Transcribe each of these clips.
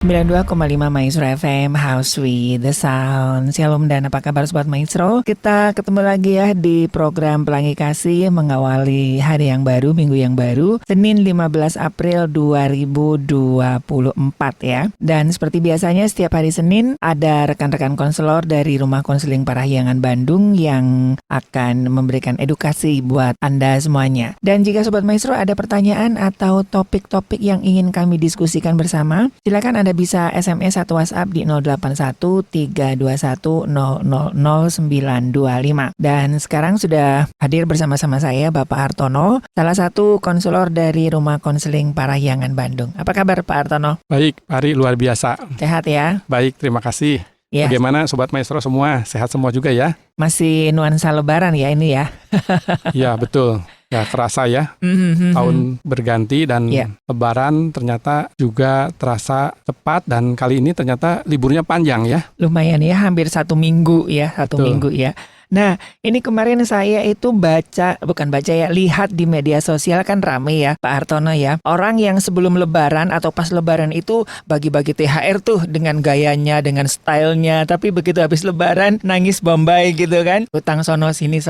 92,5 Maestro FM, House with the Sound. Shalom dan apa kabar Sobat Maestro? Kita ketemu lagi ya di program Pelangi Kasih mengawali hari yang baru, minggu yang baru, Senin 15 April 2024 ya. Dan seperti biasanya setiap hari Senin ada rekan-rekan konselor dari Rumah Konseling Parahyangan Bandung yang akan memberikan edukasi buat Anda semuanya. Dan jika Sobat Maestro ada pertanyaan atau topik-topik yang ingin kami diskusikan bersama, silakan Anda bisa SMS atau WhatsApp di 081321000925. Dan sekarang sudah hadir bersama-sama saya Bapak Hartono, salah satu konselor dari Rumah Konseling Parahyangan Bandung. Apa kabar Pak Hartono? Baik, Ari, luar biasa. Sehat ya? Baik, terima kasih. Ya. Bagaimana Sobat Maestro semua? Sehat semua juga ya? Masih nuansa lebaran ya ini ya? Ya, betul. Ya, kerasa ya. Tahun berganti dan Lebaran ternyata juga terasa cepat dan kali ini ternyata liburnya panjang ya. Lumayan ya, hampir 1 minggu ya, satu minggu ya. Nah, ini kemarin saya itu lihat di media sosial kan rame ya Pak Hartono ya. Orang yang sebelum lebaran atau pas lebaran itu bagi-bagi THR tuh dengan gayanya, dengan stylenya. Tapi begitu habis lebaran nangis Bombay gitu kan. Hutang sono sini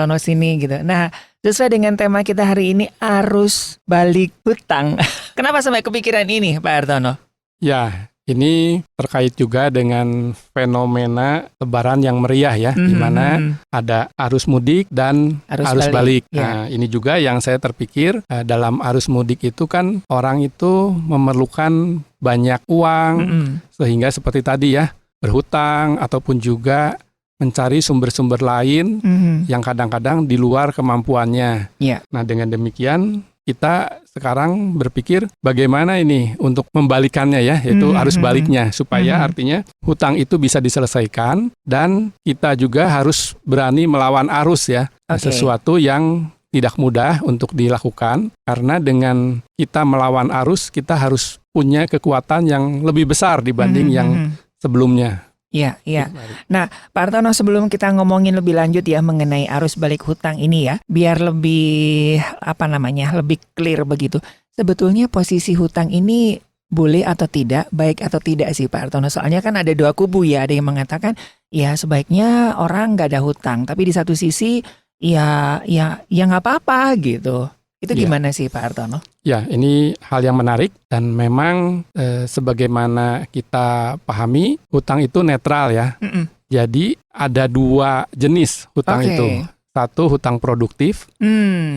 gitu. Nah, sesuai dengan tema kita hari ini, arus balik hutang. Kenapa sampai kepikiran ini Pak Hartono? Ya, ini terkait juga dengan fenomena lebaran yang meriah ya, di mana ada arus mudik dan arus balik. Nah, ini juga yang saya terpikir dalam arus mudik itu kan orang itu memerlukan banyak uang, sehingga seperti tadi ya, berhutang ataupun juga mencari sumber-sumber lain yang kadang-kadang di luar kemampuannya. Nah, dengan demikian kita sekarang berpikir bagaimana ini untuk membalikannya ya, yaitu arus baliknya, supaya artinya hutang itu bisa diselesaikan dan kita juga harus berani melawan arus ya. Sesuatu yang tidak mudah untuk dilakukan, karena dengan kita melawan arus kita harus punya kekuatan yang lebih besar dibanding yang sebelumnya. Iya. Nah, Pak Hartono, sebelum kita ngomongin lebih lanjut ya mengenai arus balik hutang ini ya, biar lebih lebih clear begitu. Sebetulnya posisi hutang ini boleh atau tidak, baik atau tidak sih Pak Hartono? Soalnya kan ada dua kubu ya, ada yang mengatakan ya sebaiknya orang nggak ada hutang, tapi di satu sisi ya nggak apa-apa gitu. Itu gimana sih Pak Hartono? Ya, ini hal yang menarik dan memang sebagaimana kita pahami, hutang itu netral ya. Jadi ada dua jenis hutang itu. Satu, hutang produktif,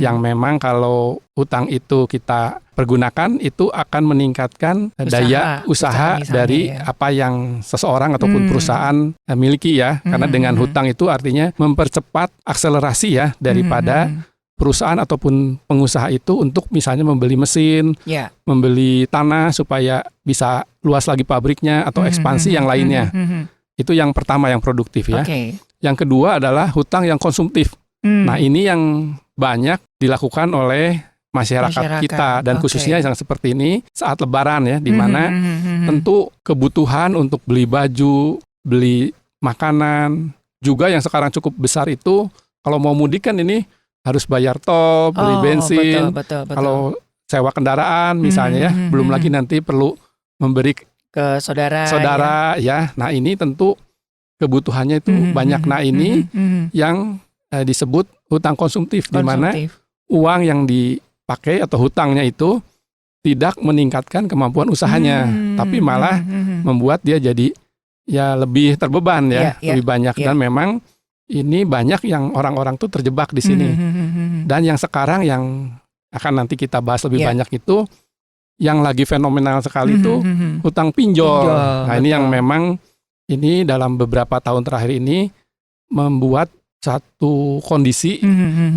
yang memang kalau hutang itu kita pergunakan, itu akan meningkatkan daya usaha dari apa yang seseorang ataupun perusahaan miliki ya. Karena dengan hutang itu artinya mempercepat akselerasi ya daripada perusahaan ataupun pengusaha itu untuk misalnya membeli mesin, membeli tanah supaya bisa luas lagi pabriknya atau ekspansi yang lainnya. Itu yang pertama, yang produktif ya. Yang kedua adalah hutang yang konsumtif. Nah, ini yang banyak dilakukan oleh masyarakat kita dan khususnya yang seperti ini saat lebaran ya, di mana tentu kebutuhan untuk beli baju, beli makanan, juga yang sekarang cukup besar itu kalau mau mudik kan ini harus bayar tol, beli bensin, betul. kalau sewa kendaraan misalnya ya, belum lagi nanti perlu memberi ke saudara ya. Nah, ini tentu kebutuhannya itu banyak. Nah, ini yang disebut hutang konsumtif, di mana uang yang dipakai atau hutangnya itu tidak meningkatkan kemampuan usahanya, tapi malah membuat dia jadi ya lebih terbeban ya, lebih banyak. Dan memang ini banyak yang orang-orang tuh terjebak di sini. Dan yang sekarang yang akan nanti kita bahas lebih banyak itu, yang lagi fenomenal sekali itu hutang pinjol. Nah, ini yang memang ini dalam beberapa tahun terakhir ini membuat satu kondisi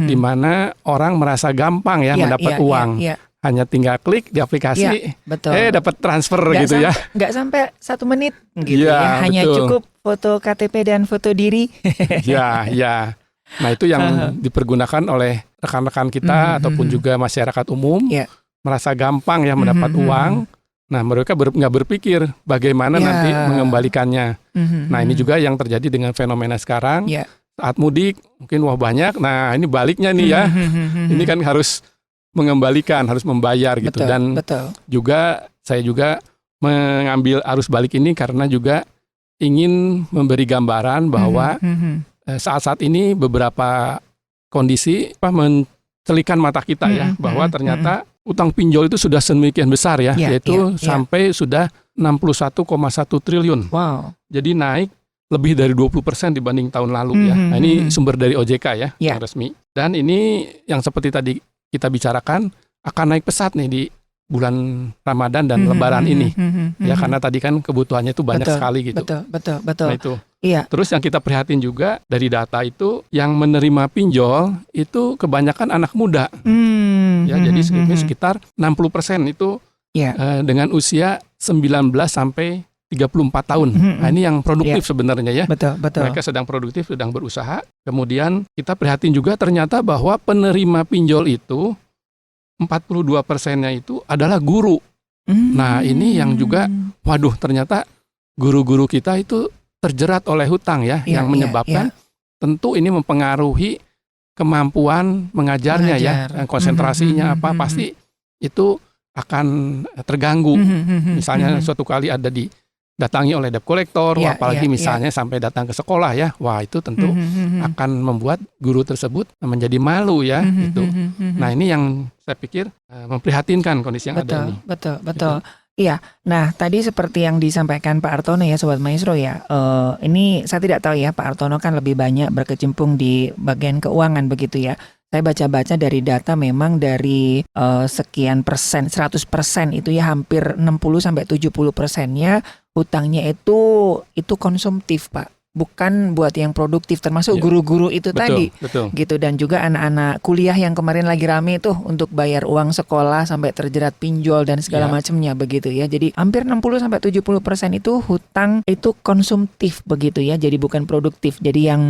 di mana orang merasa gampang ya mendapat uang. Hanya tinggal klik di aplikasi, dapat transfer gitu ya. Nggak sampai 1 menit gitu ya. Hanya cukup foto KTP dan foto diri. Ya. Nah, itu yang dipergunakan oleh rekan-rekan kita ataupun juga masyarakat umum. Merasa gampang ya mendapat uang. Nah, mereka nggak berpikir bagaimana nanti mengembalikannya. Nah, ini juga yang terjadi dengan fenomena sekarang. Saat mudik mungkin banyak. Nah, ini baliknya nih ya. Ini kan harus mengembalikan, harus membayar gitu. Dan juga saya juga mengambil arus balik ini karena juga ingin memberi gambaran bahwa saat-saat ini beberapa kondisi mencelikan mata kita ya, bahwa ternyata utang pinjol itu sudah sedemikian besar ya, yaitu sampai sudah 61,1 triliun. Wow. Jadi naik lebih dari 20% dibanding tahun lalu ya. Nah, ini sumber dari OJK ya, yang resmi. Dan ini yang seperti tadi kita bicarakan akan naik pesat nih di bulan Ramadan dan Lebaran ini. Ya, karena tadi kan kebutuhannya itu banyak sekali gitu. Betul. Nah, itu. Iya. Terus yang kita prihatin juga dari data itu, yang menerima pinjol itu kebanyakan anak muda. Ya, jadi sekitar 60% itu dengan usia 19 sampai 34 tahun. Nah, ini yang produktif sebenarnya ya. Betul. Mereka sedang produktif, sedang berusaha. Kemudian kita prihatin juga ternyata bahwa penerima pinjol itu 42%-nya itu adalah guru. Nah, ini yang juga, waduh, ternyata guru-guru kita itu terjerat oleh hutang ya, yang menyebabkan tentu ini mempengaruhi kemampuan mengajarnya ya, konsentrasinya pasti itu akan terganggu. Misalnya suatu kali ada didatangi oleh debt collector, apalagi misalnya sampai datang ke sekolah ya, wah itu tentu akan membuat guru tersebut menjadi malu ya, gitu. Nah, ini yang saya pikir memprihatinkan kondisi yang ada ini. Betul. Iya, nah tadi seperti yang disampaikan Pak Hartono ya, Sobat Maestro ya, ini saya tidak tahu ya, Pak Hartono kan lebih banyak berkecimpung di bagian keuangan begitu ya. Saya baca-baca dari data memang dari sekian persen, 100% itu ya hampir 60-70%-nya hutangnya itu konsumtif Pak. Bukan buat yang produktif, termasuk guru-guru itu tadi, gitu. Dan juga anak-anak kuliah yang kemarin lagi rame tuh untuk bayar uang sekolah sampai terjerat pinjol dan segala macamnya begitu ya. Jadi hampir 60-70% itu hutang itu konsumtif begitu ya. Jadi bukan produktif. Jadi yang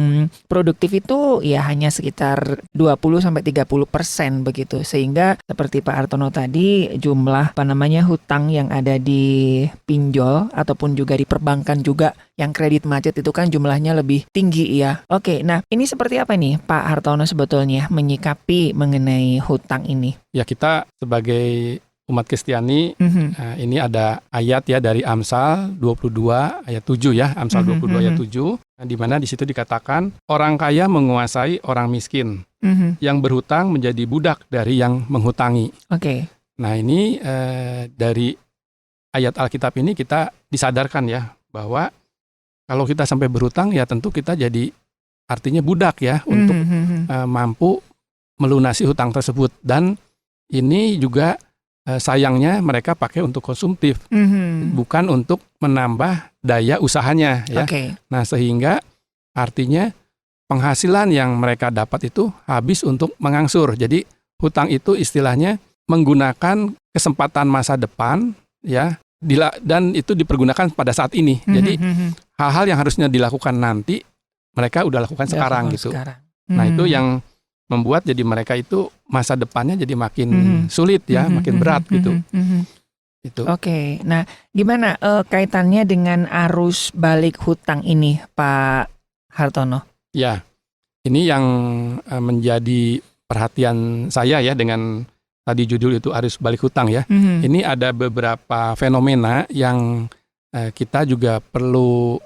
produktif itu ya hanya sekitar 20-30% begitu. Sehingga seperti Pak Hartono tadi, jumlah hutang yang ada di pinjol ataupun juga di perbankan juga yang kredit macet itu kan jumlahnya lebih tinggi ya. Oke, nah ini seperti apa nih Pak Hartono sebetulnya menyikapi mengenai hutang ini? Ya, kita sebagai umat Kristiani, ini ada ayat ya dari Amsal 22 ayat 7 ya, Amsal 22 ayat 7, di mana di situ dikatakan orang kaya menguasai orang miskin, yang berhutang menjadi budak dari yang menghutangi. Oke. Nah, ini dari ayat Alkitab ini kita disadarkan ya bahwa kalau kita sampai berhutang ya tentu kita jadi artinya budak ya untuk mampu melunasi hutang tersebut. Dan ini juga sayangnya mereka pakai untuk konsumtif, bukan untuk menambah daya usahanya ya. Nah, sehingga artinya penghasilan yang mereka dapat itu habis untuk mengangsur. Jadi hutang itu istilahnya menggunakan kesempatan masa depan ya, dan itu dipergunakan pada saat ini. Jadi hal-hal yang harusnya dilakukan nanti mereka udah lakukan sekarang gitu. Nah, itu yang membuat jadi mereka itu masa depannya jadi makin sulit ya, makin berat gitu. Itu. Oke. Nah, gimana kaitannya dengan arus balik hutang ini, Pak Hartono? Ya, ini yang menjadi perhatian saya ya dengan tadi judul itu arus balik hutang ya. Ini ada beberapa fenomena yang kita juga perlu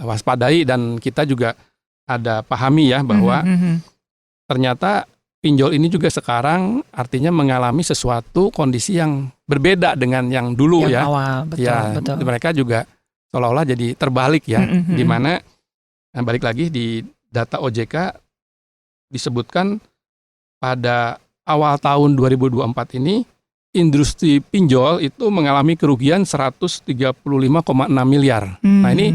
waspadai, dan kita juga ada pahami ya bahwa ternyata pinjol ini juga sekarang artinya mengalami sesuatu kondisi yang berbeda dengan yang dulu yang ya. Awal, betul. Mereka juga seolah-olah jadi terbalik ya, di mana balik lagi di data OJK disebutkan pada awal tahun 2024 ini industri pinjol itu mengalami kerugian 135,6 miliar. Nah, ini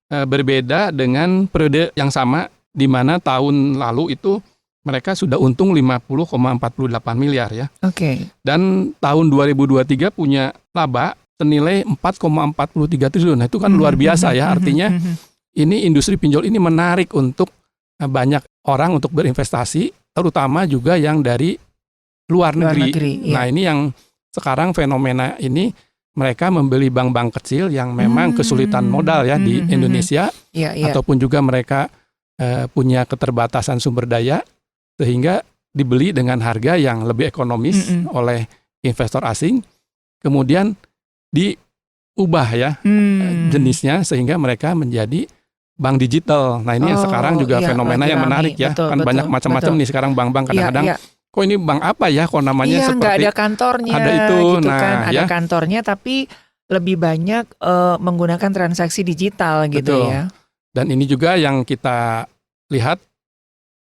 berbeda dengan periode yang sama di mana tahun lalu itu mereka sudah untung 50,48 miliar ya. Dan tahun 2023 punya laba senilai 4,43 triliun. Nah, itu kan luar biasa ya. Artinya ini industri pinjol ini menarik untuk banyak orang untuk berinvestasi, terutama juga yang dari luar negeri. Nah, ini yang sekarang fenomena ini mereka membeli bank-bank kecil yang memang kesulitan modal ya di Indonesia, ataupun juga mereka punya keterbatasan sumber daya, sehingga dibeli dengan harga yang lebih ekonomis oleh investor asing. Kemudian diubah ya jenisnya sehingga mereka menjadi bank digital. Nah ini yang sekarang juga fenomena yang menarik ya. Betul, kan banyak macam-macam nih sekarang bank-bank kadang-kadang. Kok ini bank apa ya? Kok namanya seperti nggak ada kantornya. Ada itu. Gitu kan. Ada kantornya tapi lebih banyak menggunakan transaksi digital gitu. Betul. Ya. Dan ini juga yang kita lihat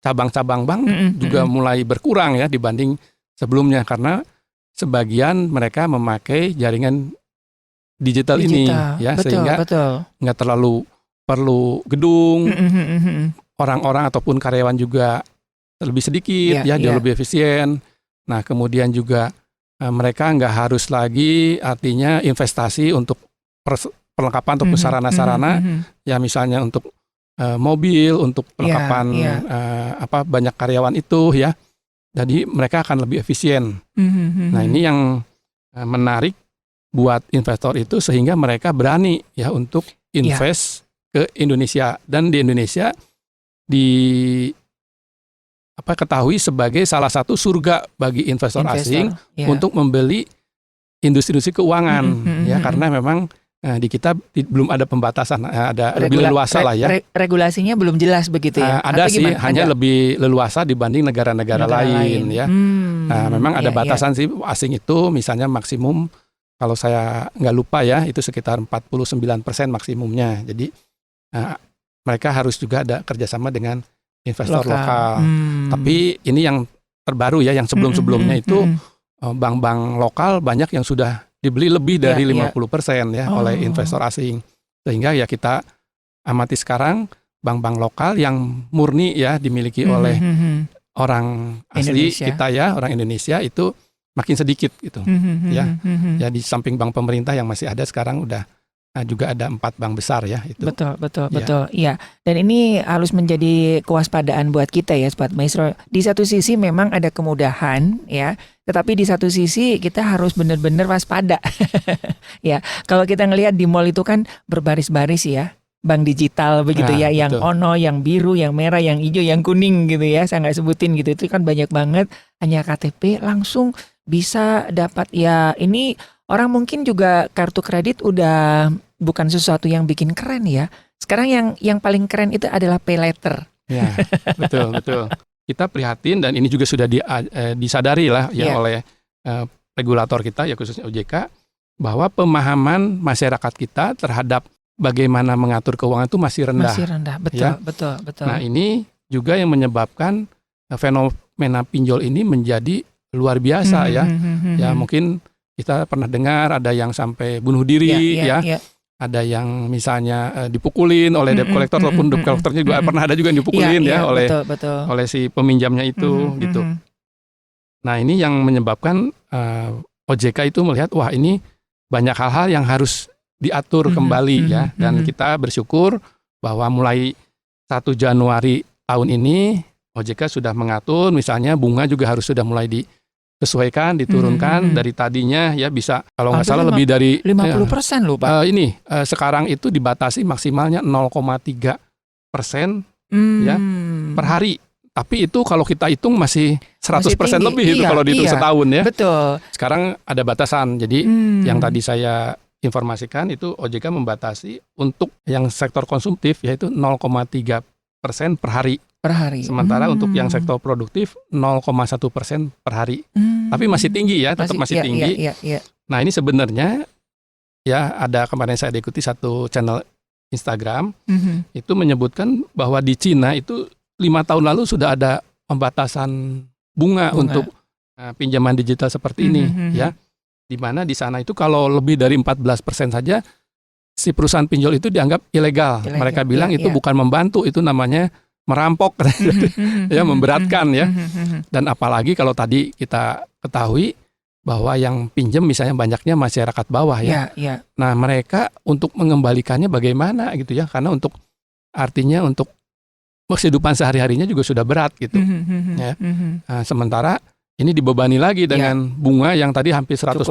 cabang-cabang bank juga mulai berkurang ya dibanding sebelumnya karena sebagian mereka memakai jaringan digital ini ya, sehingga nggak terlalu perlu gedung, orang-orang ataupun karyawan juga lebih sedikit jauh lebih efisien. Nah kemudian juga mereka nggak harus lagi artinya investasi untuk perlengkapan ataupun sarana-sarana ya misalnya untuk mobil, untuk perlengkapan banyak karyawan itu ya. Jadi mereka akan lebih efisien. Nah ini yang menarik buat investor itu sehingga mereka berani ya untuk invest ke Indonesia, dan di Indonesia ketahui sebagai salah satu surga bagi investor asing untuk membeli industri keuangan ya karena memang di kita belum ada pembatasan, ada lebih leluasa lah ya. Regulasinya belum jelas begitu ya? Ada sih, hanya lebih leluasa dibanding negara-negara lain ya. Nah, memang ada batasan sih asing itu, misalnya maksimum kalau saya nggak lupa ya itu sekitar 49% maksimumnya. Jadi mereka harus juga ada kerjasama dengan investor lokal. Tapi ini yang terbaru ya, yang sebelum-sebelumnya itu bank-bank lokal banyak yang sudah dibeli lebih dari 50% ya oleh investor asing. Sehingga ya kita amati sekarang bank-bank lokal yang murni ya dimiliki oleh orang asli Indonesia. Kita ya, orang Indonesia itu makin sedikit gitu. Ya di samping bank pemerintah yang masih ada sekarang udah juga ada 4 bank besar ya itu. Betul. Iya. Dan ini harus menjadi kewaspadaan buat kita ya, Sobat Maestro. Di satu sisi memang ada kemudahan ya, tetapi di satu sisi kita harus benar-benar waspada. Ya, kalau kita ngelihat di mall itu kan berbaris-baris ya, bank digital begitu ya, yang ono, yang biru, yang merah, yang hijau, yang kuning gitu ya. Saya nggak sebutin gitu, itu kan banyak banget. Hanya KTP langsung bisa dapat ya. Ini orang mungkin juga kartu kredit udah bukan sesuatu yang bikin keren ya. Sekarang yang paling keren itu adalah pay later. Ya, betul. Kita prihatin dan ini juga sudah disadari lah ya oleh regulator kita ya khususnya OJK bahwa pemahaman masyarakat kita terhadap bagaimana mengatur keuangan itu masih rendah. Betul. Nah, ini juga yang menyebabkan fenomena pinjol ini menjadi luar biasa ya. Ya mungkin kita pernah dengar ada yang sampai bunuh diri ya. Ada yang misalnya dipukulin oleh debt collector ataupun debt collectornya juga pernah ada juga yang dipukulin oleh si peminjamnya itu gitu. Nah, ini yang menyebabkan OJK itu melihat wah ini banyak hal-hal yang harus diatur kembali ya, dan kita bersyukur bahwa mulai 1 Januari tahun ini OJK sudah mengatur misalnya bunga juga harus sudah mulai disesuaikan, diturunkan dari tadinya ya bisa kalau nggak salah lebih dari 50% loh Pak. Sekarang itu dibatasi maksimalnya 0,3% ya per hari. Tapi itu kalau kita hitung masih 100% lebih itu kalau dihitung setahun ya. Betul. Sekarang ada batasan. Jadi yang tadi saya informasikan itu OJK membatasi untuk yang sektor konsumtif yaitu 0,3% per hari. Sementara untuk yang sektor produktif 0,1% per hari. Tapi masih tinggi ya, tetap masih tinggi. Nah, ini sebenarnya ya ada kemarin saya diikuti satu channel Instagram itu menyebutkan bahwa di Cina itu 5 tahun lalu sudah ada pembatasan bunga. Untuk pinjaman digital seperti ini ya. Di mana di sana itu kalau lebih dari 14% saja si perusahaan pinjol itu dianggap ilegal. Mereka bilang itu bukan membantu, itu namanya merampok ya, memberatkan ya. Dan apalagi kalau tadi kita ketahui bahwa yang pinjam misalnya banyaknya masyarakat bawah ya. Nah, mereka untuk mengembalikannya bagaimana gitu ya, karena untuk artinya untuk kehidupan sehari-harinya juga sudah berat gitu ya. Nah, sementara ini dibebani lagi dengan bunga yang tadi hampir 100%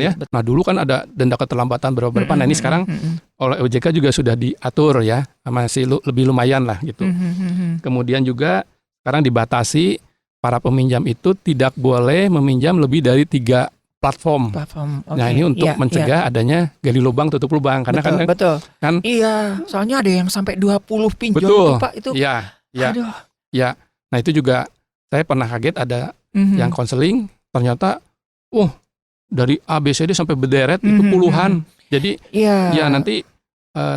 ya. Nah, dulu kan ada denda keterlambatan berapa. Nah, ini sekarang oleh OJK juga sudah diatur ya. Masih lebih lumayan lah gitu. Kemudian juga sekarang dibatasi para peminjam itu tidak boleh meminjam lebih dari 3 platform. Oke. Nah, ini untuk Iya, mencegah adanya gali lubang tutup lubang karena betul. kan Iya, soalnya ada yang sampai 20 pinjol betul. tuh, Pak, itu. Iya, iya. Aduh. Ya. Nah, itu juga saya pernah kaget ada Mhm. yang konseling ternyata dari ABCD sampai berderet itu puluhan. Jadi ya nanti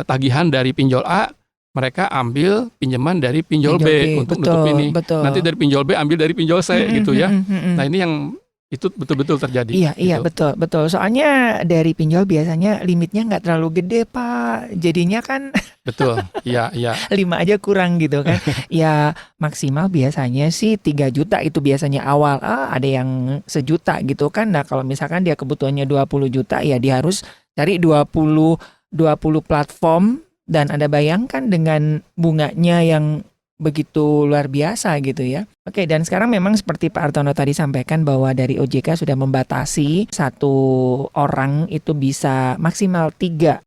tagihan dari pinjol A mereka ambil pinjaman dari pinjol B untuk nutup ini. Betul. Nanti dari pinjol B ambil dari pinjol C gitu ya. Nah, ini yang itu betul-betul terjadi. Iya, gitu. betul. Soalnya dari pinjol biasanya limitnya nggak terlalu gede, Pak. Jadinya kan Betul. Iya. 5 aja kurang gitu kan. Ya maksimal biasanya sih 3 juta itu biasanya awal. Ada yang 1 juta gitu kan. Nah, kalau misalkan dia kebutuhannya 20 juta ya dia harus cari 20 platform. Dan Anda bayangkan dengan bunganya yang begitu luar biasa gitu ya. Oke, dan sekarang memang seperti Pak Hartono tadi sampaikan bahwa dari OJK sudah membatasi satu orang itu bisa maksimal 3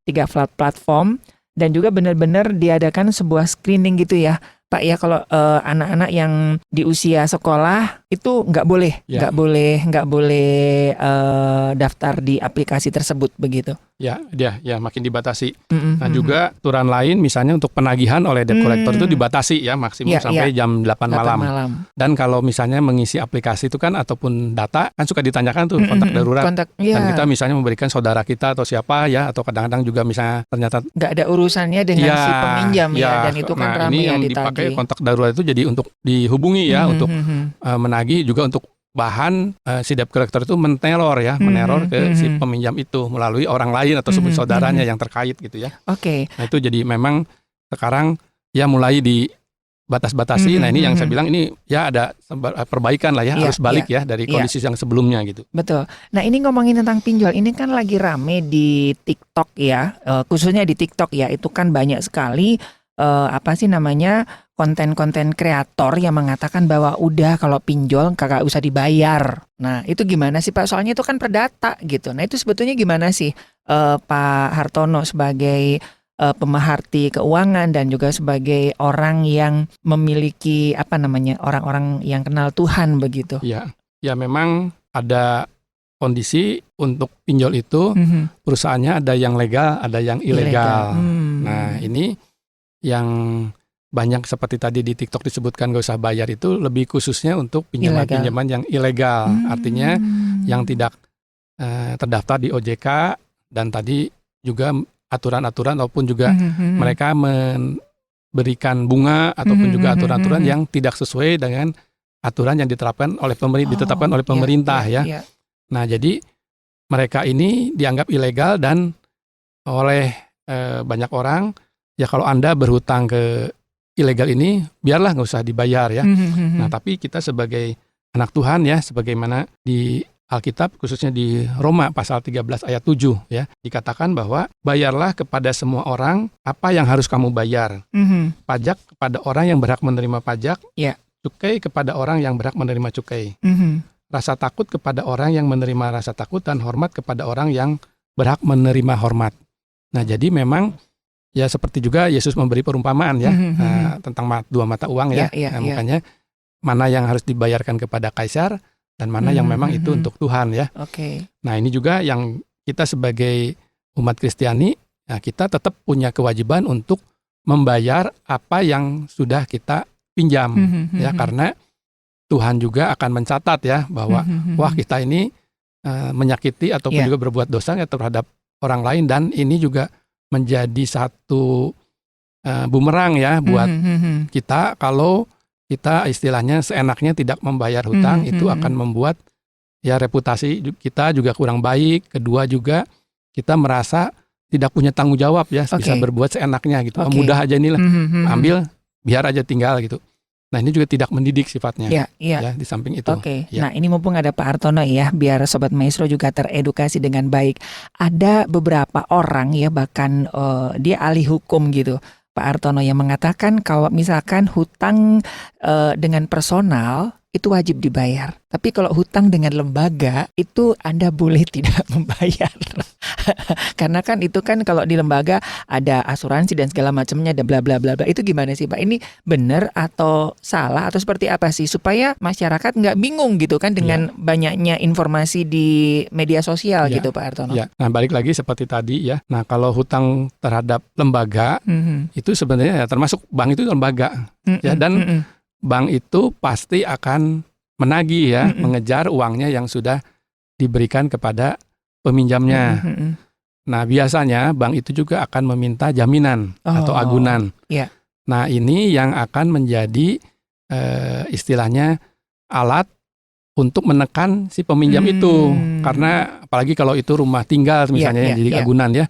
platform dan juga benar-benar diadakan sebuah screening gitu ya. Pak ya, kalau anak-anak yang di usia sekolah itu nggak boleh daftar di aplikasi tersebut begitu. Ya makin dibatasi. Nah, juga aturan lain misalnya untuk penagihan oleh debt collector itu dibatasi ya maksimum sampai jam 8 malam. Dan kalau misalnya mengisi aplikasi itu kan ataupun data kan suka ditanyakan tuh kontak darurat. Dan kita misalnya memberikan saudara kita atau siapa ya, atau kadang-kadang juga misalnya ternyata nggak ada urusannya dengan si peminjam dan itu kan ramai ini yang dipakai kontak darurat itu jadi untuk dihubungi ya, untuk menagih, juga untuk bahan si debt collector itu meneror ke si peminjam itu melalui orang lain atau saudaranya yang terkait gitu ya. Oke. Nah, itu jadi memang sekarang ya mulai dibatas-batasi. Nah, ini yang saya bilang ini ya ada perbaikan lah ya, harus balik ya dari kondisi yang sebelumnya gitu. Betul. Nah, ini ngomongin tentang pinjol, ini kan lagi rame di TikTok ya, khususnya di TikTok ya, itu kan banyak sekali konten-konten kreator yang mengatakan bahwa udah kalau pinjol kagak usah dibayar. Nah, itu gimana sih Pak? Soalnya itu kan perdata gitu. Nah, itu sebetulnya gimana sih Pak Hartono sebagai pemerhati keuangan dan juga sebagai orang yang memiliki orang-orang yang kenal Tuhan begitu? Ya memang ada kondisi untuk pinjol itu perusahaannya ada yang legal, ada yang ilegal. Nah, ini yang banyak seperti tadi di TikTok disebutkan gak usah bayar itu lebih khususnya untuk pinjaman-pinjaman yang ilegal. Artinya yang tidak terdaftar di OJK, dan tadi juga aturan-aturan ataupun juga mereka memberikan bunga ataupun juga aturan-aturan yang tidak sesuai dengan aturan yang ditetapkan oleh pemerintah ya. Nah, jadi mereka ini dianggap ilegal dan oleh banyak orang ya, kalau Anda berhutang ke ilegal ini biarlah nggak usah dibayar ya. Nah, tapi kita sebagai anak Tuhan ya, sebagaimana di Alkitab khususnya di Roma pasal 13 ayat 7 ya, dikatakan bahwa bayarlah kepada semua orang apa yang harus kamu bayar. Pajak kepada orang yang berhak menerima pajak, cukai kepada orang yang berhak menerima cukai. Rasa takut kepada orang yang menerima rasa takut, dan hormat kepada orang yang berhak menerima hormat. Nah, jadi memang ya seperti juga Yesus memberi perumpamaan ya tentang 2 mata uang ya. Makanya mana yang harus dibayarkan kepada kaisar dan mana yang memang itu untuk Tuhan ya. Nah, ini juga yang kita sebagai umat Kristiani, kita tetap punya kewajiban untuk membayar apa yang sudah kita pinjam ya, karena Tuhan juga akan mencatat ya bahwa wah, kita ini menyakiti ataupun juga berbuat dosa ya terhadap orang lain, dan ini juga menjadi satu bumerang ya buat kita. Kalau kita istilahnya seenaknya tidak membayar hutang, itu akan membuat ya reputasi kita juga kurang baik. Kedua juga kita merasa tidak punya tanggung jawab ya, bisa berbuat seenaknya gitu. Mudah aja inilah, ambil biar aja tinggal gitu. Nah, ini juga tidak mendidik sifatnya ya, di samping itu. Nah, ini mumpung ada Pak Hartono ya, biar Sobat Maestro juga teredukasi dengan baik. Ada beberapa orang ya, bahkan dia ahli hukum gitu, Pak Hartono, yang mengatakan kalau misalkan hutang dengan personal itu wajib dibayar. Tapi kalau hutang dengan lembaga itu Anda boleh tidak membayar. Karena kan itu kan kalau di lembaga ada asuransi dan segala macamnya, ada bla bla bla bla. Itu gimana sih Pak? Ini benar atau salah atau seperti apa sih supaya masyarakat nggak bingung gitu kan dengan banyaknya informasi di media sosial gitu Pak Hartono? Ya. Nah balik lagi seperti tadi ya. Nah kalau hutang terhadap lembaga itu sebenarnya ya termasuk bank itu lembaga ya, dan bank itu pasti akan menagih ya, mengejar uangnya yang sudah diberikan kepada peminjamnya. Nah biasanya bank itu juga akan meminta jaminan atau agunan. Yeah. Nah ini yang akan menjadi istilahnya alat untuk menekan si peminjam itu, karena apalagi kalau itu rumah tinggal misalnya yang jadi agunan ya.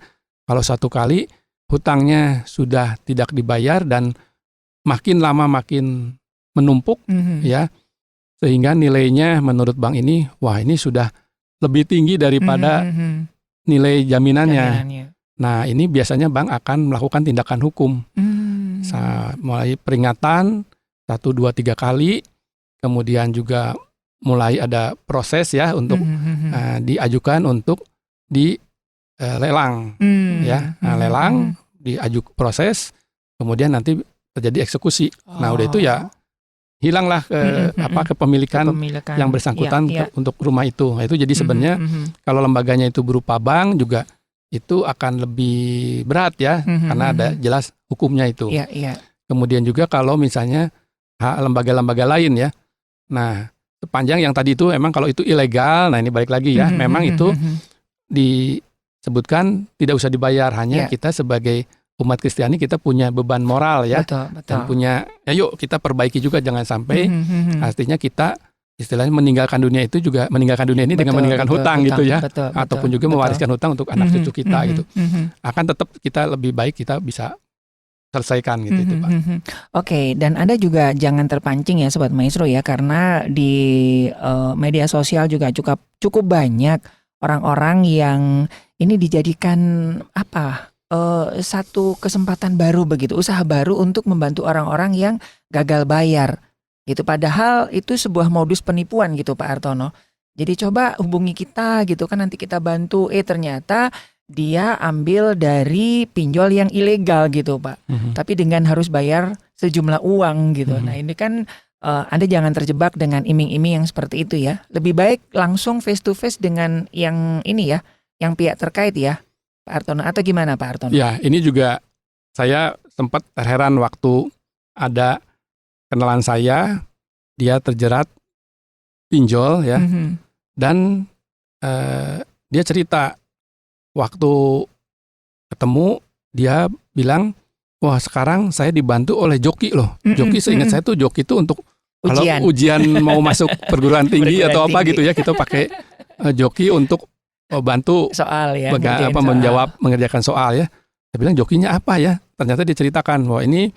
Kalau satu kali hutangnya sudah tidak dibayar dan makin lama makin menumpuk ya, sehingga nilainya menurut bank ini, wah ini sudah lebih tinggi daripada nilai jaminannya. Nah ini biasanya bank akan melakukan tindakan hukum, mulai peringatan 1, 2, 3 kali, kemudian juga mulai ada proses ya untuk diajukan untuk dilelang ya. Nah, lelang diajuk proses, kemudian nanti terjadi eksekusi. Nah udah itu ya hilanglah kepemilikan yang bersangkutan untuk rumah itu. Nah, itu jadi sebenarnya kalau lembaganya itu berupa bank juga itu akan lebih berat ya, karena ada jelas hukumnya itu. Kemudian juga kalau misalnya lembaga-lembaga lain ya. Nah sepanjang yang tadi itu emang kalau itu ilegal, nah ini balik lagi ya, memang itu disebutkan tidak usah dibayar, hanya kita sebagai umat Kristiani kita punya beban moral ya, betul. dan punya yuk kita perbaiki juga, jangan sampai artinya kita istilahnya meninggalkan dunia itu juga meninggalkan dunia ini dengan meninggalkan hutang gitu ya, ataupun juga mewariskan hutang untuk anak cucu kita gitu. Akan tetap kita lebih baik kita bisa selesaikan gitu itu Pak. Oke, dan Anda juga jangan terpancing ya Sobat Maestro ya, karena di media sosial juga cukup banyak orang-orang yang ini dijadikan satu kesempatan baru begitu, usaha baru untuk membantu orang-orang yang gagal bayar gitu. Padahal itu sebuah modus penipuan gitu Pak Hartono. Jadi coba hubungi kita gitu kan, nanti kita bantu. Ternyata dia ambil dari pinjol yang ilegal gitu Pak. Tapi dengan harus bayar sejumlah uang gitu. Nah ini kan Anda jangan terjebak dengan iming-iming yang seperti itu ya. Lebih baik langsung face to face dengan yang ini ya, yang pihak terkait ya Pak Hartono, atau gimana Pak Hartono? Ya ini juga saya sempat terheran waktu ada kenalan saya, dia terjerat pinjol ya, dan dia cerita waktu ketemu dia bilang, wah sekarang saya dibantu oleh joki loh. Joki seingat saya tuh joki itu untuk kalau ujian mau masuk perguruan tinggi atau apa gitu ya, kita pakai joki untuk bantu soal ya, mengerjakan soal ya. Saya bilang jokinya apa ya? Ternyata diceritakan bahwa ini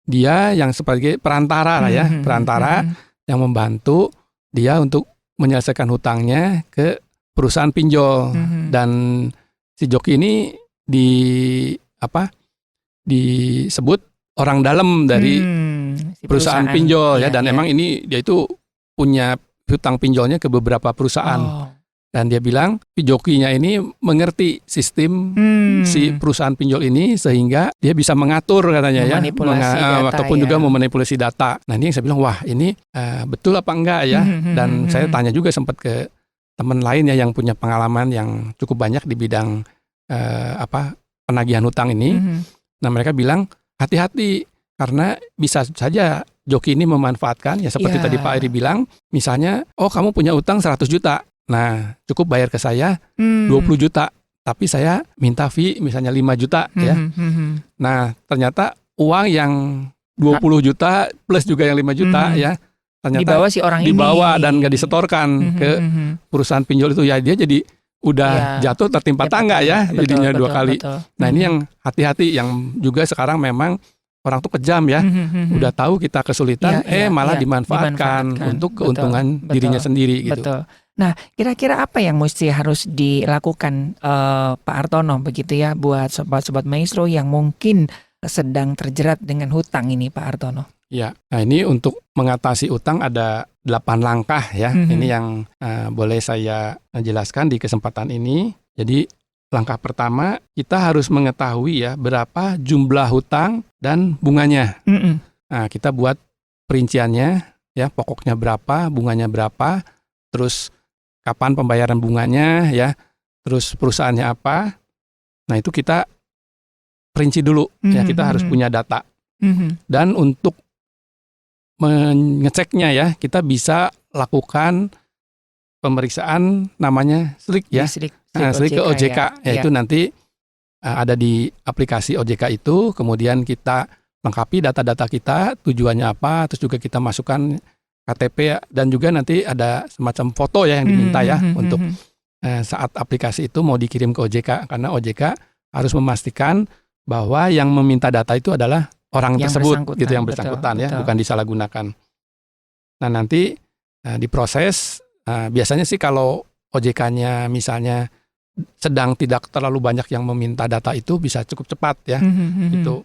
dia yang sebagai perantara lah ya, perantara yang membantu dia untuk menyelesaikan hutangnya ke perusahaan pinjol. Dan si joki ini disebut orang dalam dari perusahaan pinjol ya, dan emang ini dia itu punya hutang pinjolnya ke beberapa perusahaan. Dan dia bilang jokinya ini mengerti sistem si perusahaan pinjol ini, sehingga dia bisa mengatur katanya ya, ataupun juga memanipulasi data. Nah ini yang saya bilang, wah ini betul apa enggak ya? Dan saya tanya juga sempat ke teman lain ya yang punya pengalaman yang cukup banyak di bidang penagihan hutang ini. Nah mereka bilang hati-hati, karena bisa saja joki ini memanfaatkan ya seperti tadi Pak Eri bilang, misalnya kamu punya utang 100 juta. Nah, cukup bayar ke saya 20 juta, tapi saya minta fee misalnya 5 juta ya. Nah, ternyata uang yang 20 juta plus juga yang 5 juta ya, ternyata dibawa si orang dibawa ini dan nggak disetorkan ke perusahaan pinjol itu ya, dia jadi udah jatuh tertimpa tangga ya, jadinya 2 kali. Nah, ini yang hati-hati, yang juga sekarang memang orang tuh kejam ya, udah tahu kita kesulitan, malah dimanfaatkan untuk keuntungan dirinya sendiri gitu. Betul. Nah, kira-kira apa yang mesti harus dilakukan Pak Hartono begitu ya buat sobat-sobat Maestro yang mungkin sedang terjerat dengan hutang ini Pak Hartono? Ya, nah ini untuk mengatasi utang ada 8 langkah ya. Ini yang boleh saya jelaskan di kesempatan ini. Jadi langkah pertama, kita harus mengetahui ya berapa jumlah hutang dan bunganya. Nah, kita buat perinciannya ya, pokoknya berapa, bunganya berapa, terus kapan pembayaran bunganya ya, terus perusahaannya apa. Nah, itu kita perinci dulu ya, kita harus punya data. Dan untuk mengeceknya ya, kita bisa lakukan pemeriksaan namanya SLIK ya. SLIK ke OJK ya. Yaitu nanti ada di aplikasi OJK itu, kemudian kita lengkapi data-data kita, tujuannya apa, terus juga kita masukkan KTP dan juga nanti ada semacam foto ya yang diminta ya untuk saat aplikasi itu mau dikirim ke OJK, karena OJK harus memastikan bahwa yang meminta data itu adalah orang yang tersebut gitu, yang bersangkutan ya, bukan disalahgunakan. Nah, nanti diproses. Biasanya sih kalau OJK-nya misalnya sedang tidak terlalu banyak yang meminta data itu bisa cukup cepat ya. Gitu.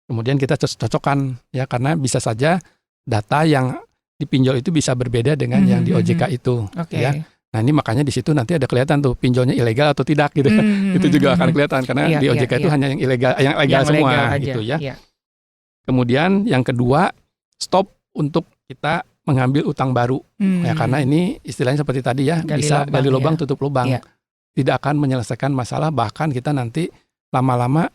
Kemudian kita cocokkan ya, karena bisa saja data yang dipinjol itu bisa berbeda dengan yang di OJK itu ya. Nah, ini makanya di situ nanti ada kelihatan tuh pinjolnya ilegal atau tidak gitu. Itu juga akan kelihatan karena di OJK itu hanya yang ilegal, yang legal semua gitu ya. Kemudian yang kedua, stop untuk kita mengambil utang baru. Ya, karena ini istilahnya seperti tadi ya, gali lubang tutup lubang. Tidak akan menyelesaikan masalah, bahkan kita nanti lama-lama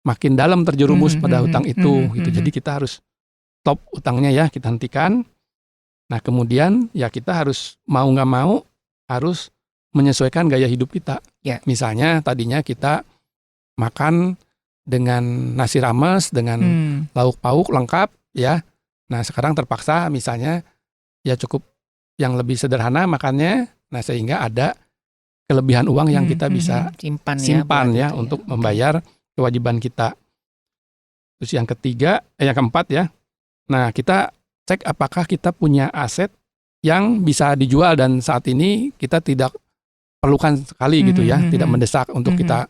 makin dalam terjerumus pada hutang itu gitu. Jadi kita harus stop utangnya ya, kita hentikan. Nah, kemudian ya kita harus mau nggak mau harus menyesuaikan gaya hidup kita. Misalnya tadinya kita makan dengan nasi rames dengan lauk pauk lengkap ya. Nah, sekarang terpaksa misalnya ya cukup yang lebih sederhana makannya. Nah, sehingga ada kelebihan uang yang kita bisa simpan ya untuk membayar kewajiban kita. Terus yang ketiga, yang keempat ya. Nah, kita cek apakah kita punya aset yang bisa dijual dan saat ini kita tidak perlukan sekali gitu ya, tidak mendesak untuk kita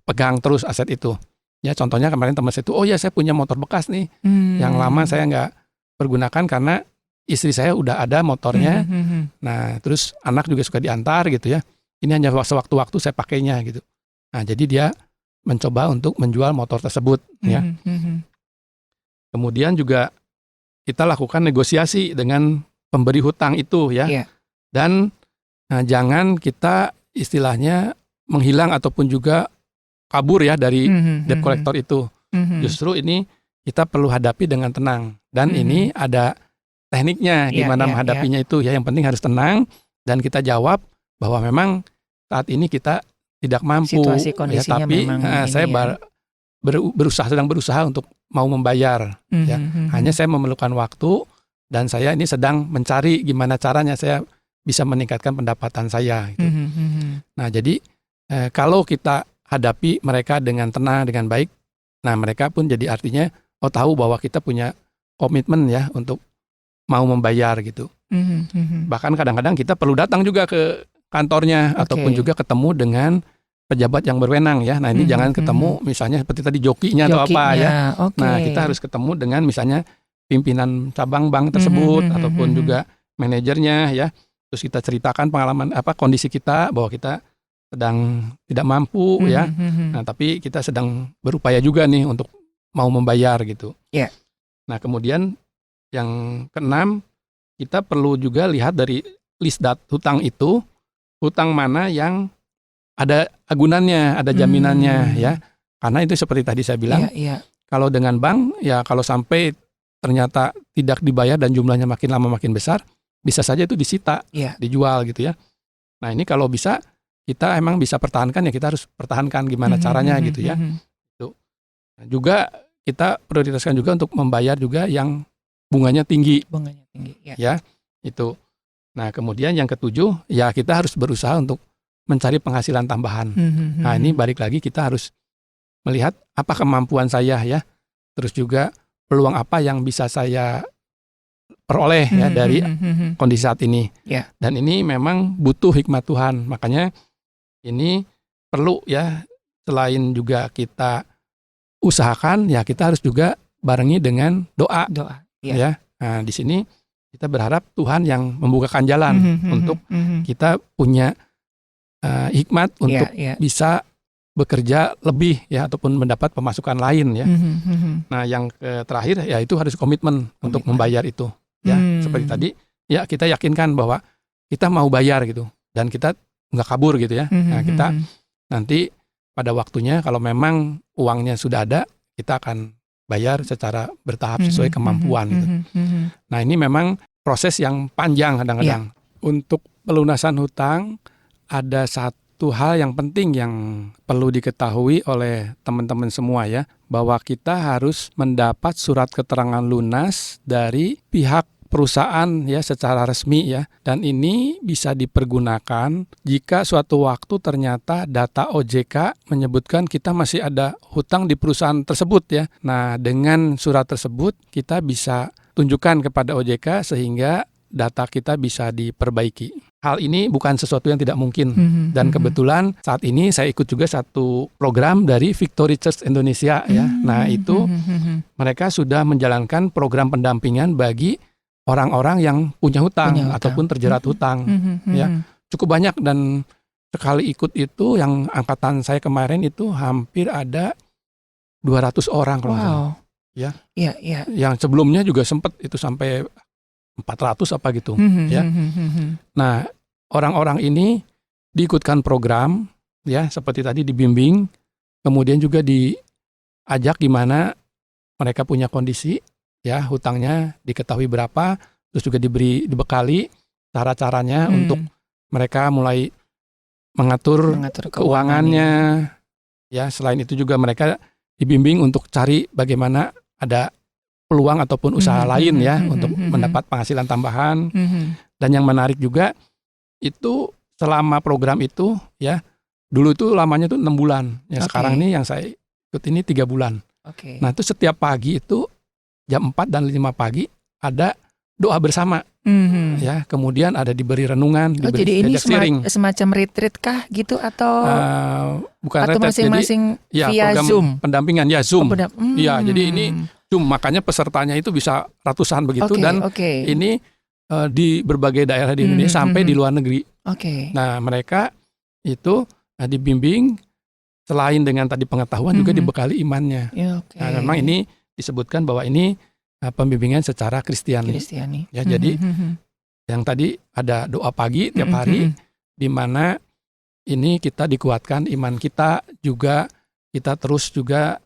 pegang terus aset itu. Ya, contohnya kemarin teman saya itu, oh ya saya punya motor bekas nih, yang lama saya nggak pergunakan karena istri saya udah ada motornya. Nah, terus anak juga suka diantar gitu ya. Ini hanya sewaktu-waktu saya pakainya gitu. Nah, jadi dia mencoba untuk menjual motor tersebut ya. Kemudian juga kita lakukan negosiasi dengan pemberi hutang itu ya. Dan jangan kita istilahnya menghilang ataupun juga kabur ya dari debt collector itu. Justru ini kita perlu hadapi dengan tenang. Dan ini ada tekniknya gimana menghadapinya itu ya. Yang penting harus tenang dan kita jawab bahwa memang saat ini kita tidak mampu. Situasi kondisinya ya, tapi memang saya sedang berusaha untuk mau membayar. Ya. Hanya saya memerlukan waktu dan saya ini sedang mencari gimana caranya saya bisa meningkatkan pendapatan saya. Gitu. Nah, jadi kalau kita hadapi mereka dengan tenang, dengan baik, nah mereka pun jadi artinya tahu bahwa kita punya komitmen ya untuk mau membayar gitu. Bahkan kadang-kadang kita perlu datang juga ke kantornya ataupun juga ketemu dengan pejabat yang berwenang ya. Nah, ini jangan ketemu misalnya seperti tadi jokinya atau apa ya. Nah, kita harus ketemu dengan misalnya pimpinan cabang bank tersebut ataupun juga manajernya ya. Terus kita ceritakan pengalaman kondisi kita bahwa kita sedang tidak mampu ya. Nah, tapi kita sedang berupaya juga nih untuk mau membayar gitu. Nah, kemudian yang keenam, kita perlu juga lihat dari list hutang itu, hutang mana yang ada agunannya, ada jaminannya ya. Karena itu seperti tadi saya bilang, kalau dengan bank ya kalau sampai ternyata tidak dibayar dan jumlahnya makin lama makin besar, bisa saja itu disita, dijual gitu ya. Nah, ini kalau bisa kita emang bisa pertahankan ya, kita harus pertahankan gimana caranya gitu ya. Nah, juga kita prioritaskan juga untuk membayar juga yang bunganya tinggi. Ya, itu. Nah, kemudian yang ketujuh, ya kita harus berusaha untuk mencari penghasilan tambahan. Nah, ini balik lagi kita harus melihat apa kemampuan saya ya. Terus juga peluang apa yang bisa saya peroleh ya dari kondisi saat ini. Dan ini memang butuh hikmat Tuhan. Makanya ini perlu ya, selain juga kita usahakan ya kita harus juga barengi dengan doa. Ya. Nah, di sini kita berharap Tuhan yang membukakan jalan untuk kita punya hikmat untuk bisa bekerja lebih ya ataupun mendapat pemasukan lain ya. Nah, yang terakhir ya itu harus komitmen untuk membayar itu ya. Seperti tadi ya kita yakinkan bahwa kita mau bayar gitu dan kita nggak kabur gitu ya. Nah, kita nanti pada waktunya kalau memang uangnya sudah ada, kita akan bayar secara bertahap sesuai kemampuan gitu. Nah, ini memang proses yang panjang kadang-kadang. Untuk pelunasan hutang ada satu hal yang penting yang perlu diketahui oleh teman-teman semua ya, bahwa kita harus mendapat surat keterangan lunas dari pihak perusahaan ya secara resmi ya, dan ini bisa dipergunakan jika suatu waktu ternyata data OJK menyebutkan kita masih ada hutang di perusahaan tersebut ya. Nah, dengan surat tersebut kita bisa tunjukkan kepada OJK sehingga data kita bisa diperbaiki. Hal ini bukan sesuatu yang tidak mungkin. Dan kebetulan saat ini saya ikut juga satu program dari Victory Church Indonesia ya. Nah, itu mereka sudah menjalankan program pendampingan bagi orang-orang yang punya hutang ataupun terjerat hutang. Ya, cukup banyak, dan sekali ikut itu yang angkatan saya kemarin itu hampir ada 200 orang kalau nggak salah. Ya. Iya. Yang sebelumnya juga sempat itu sampai 400 apa gitu ya. Nah, orang-orang ini diikutkan program ya, seperti tadi dibimbing, kemudian juga diajak gimana mereka punya kondisi ya, hutangnya diketahui berapa, terus juga dibekali cara-caranya untuk mereka mulai mengatur keuangannya ya. Selain itu juga mereka dibimbing untuk cari bagaimana ada peluang ataupun usaha lain ya untuk mendapat penghasilan tambahan. Dan yang menarik juga itu selama program itu ya, dulu itu lamanya tuh 6 bulan. Ya, sekarang ini yang saya ikut ini 3 bulan. Nah, itu setiap pagi itu jam 4 dan 5 pagi ada doa bersama. Ya, kemudian ada diberi renungan, jadi ini semacam retreat kah gitu atau bukan atau retreat, masing-masing jadi, via program Zoom? Pendampingan ya Zoom. Iya, jadi ini Zoom, makanya pesertanya itu bisa ratusan begitu dan ini di berbagai daerah di Indonesia sampai di luar negeri. Nah, mereka itu dibimbing selain dengan tadi pengetahuan juga dibekali imannya. Nah, memang ini disebutkan bahwa ini pembimbingan secara Kristiani. Ya, jadi yang tadi ada doa pagi tiap hari di mana ini kita dikuatkan iman kita, juga kita terus juga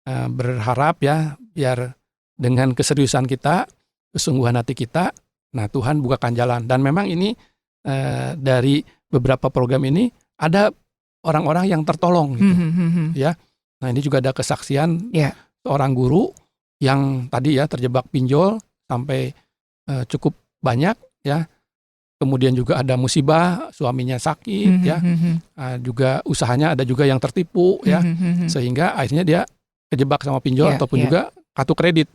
berharap ya, biar dengan keseriusan kita, kesungguhan hati kita, nah Tuhan bukakan jalan. Dan memang ini dari beberapa program ini ada orang-orang yang tertolong gitu ya. Nah, ini juga ada kesaksian seorang guru yang tadi ya terjebak pinjol sampai cukup banyak ya. Kemudian juga ada musibah, suaminya sakit ya. Juga usahanya ada juga yang tertipu ya. Sehingga akhirnya dia kejebak sama pinjol ataupun juga kartu kredit.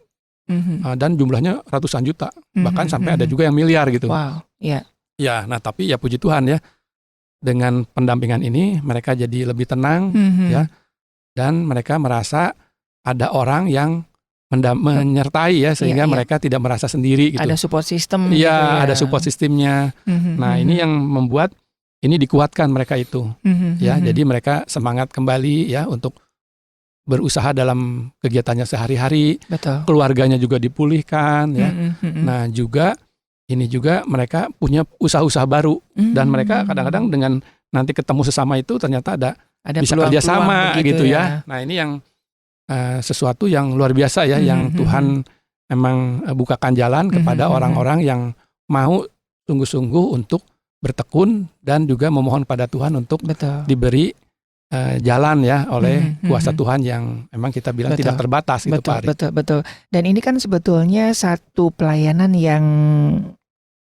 Dan jumlahnya ratusan juta, bahkan sampai ada juga yang miliar gitu. Ya, nah tapi ya puji Tuhan ya, dengan pendampingan ini mereka jadi lebih tenang ya, dan mereka merasa ada orang yang menyertai ya, sehingga mereka tidak merasa sendiri gitu. Ada support system. Iya, gitu ya. ada support sistemnya. Nah, ini yang membuat ini dikuatkan mereka itu ya, jadi mereka semangat kembali ya untuk berusaha dalam kegiatannya sehari-hari. Betul. Keluarganya juga dipulihkan ya. Nah, juga ini juga mereka punya usaha-usaha baru, dan mereka kadang-kadang dengan nanti ketemu sesama itu ternyata ada bisa kerjasama gitu ya. Nah, ini yang sesuatu yang luar biasa ya, yang Tuhan memang bukakan jalan kepada orang-orang yang mau sungguh-sungguh untuk bertekun dan juga memohon pada Tuhan untuk diberi jalan ya oleh kuasa Tuhan yang memang kita bilang tidak terbatas gitu Pak Ari. Betul. Dan ini kan sebetulnya satu pelayanan yang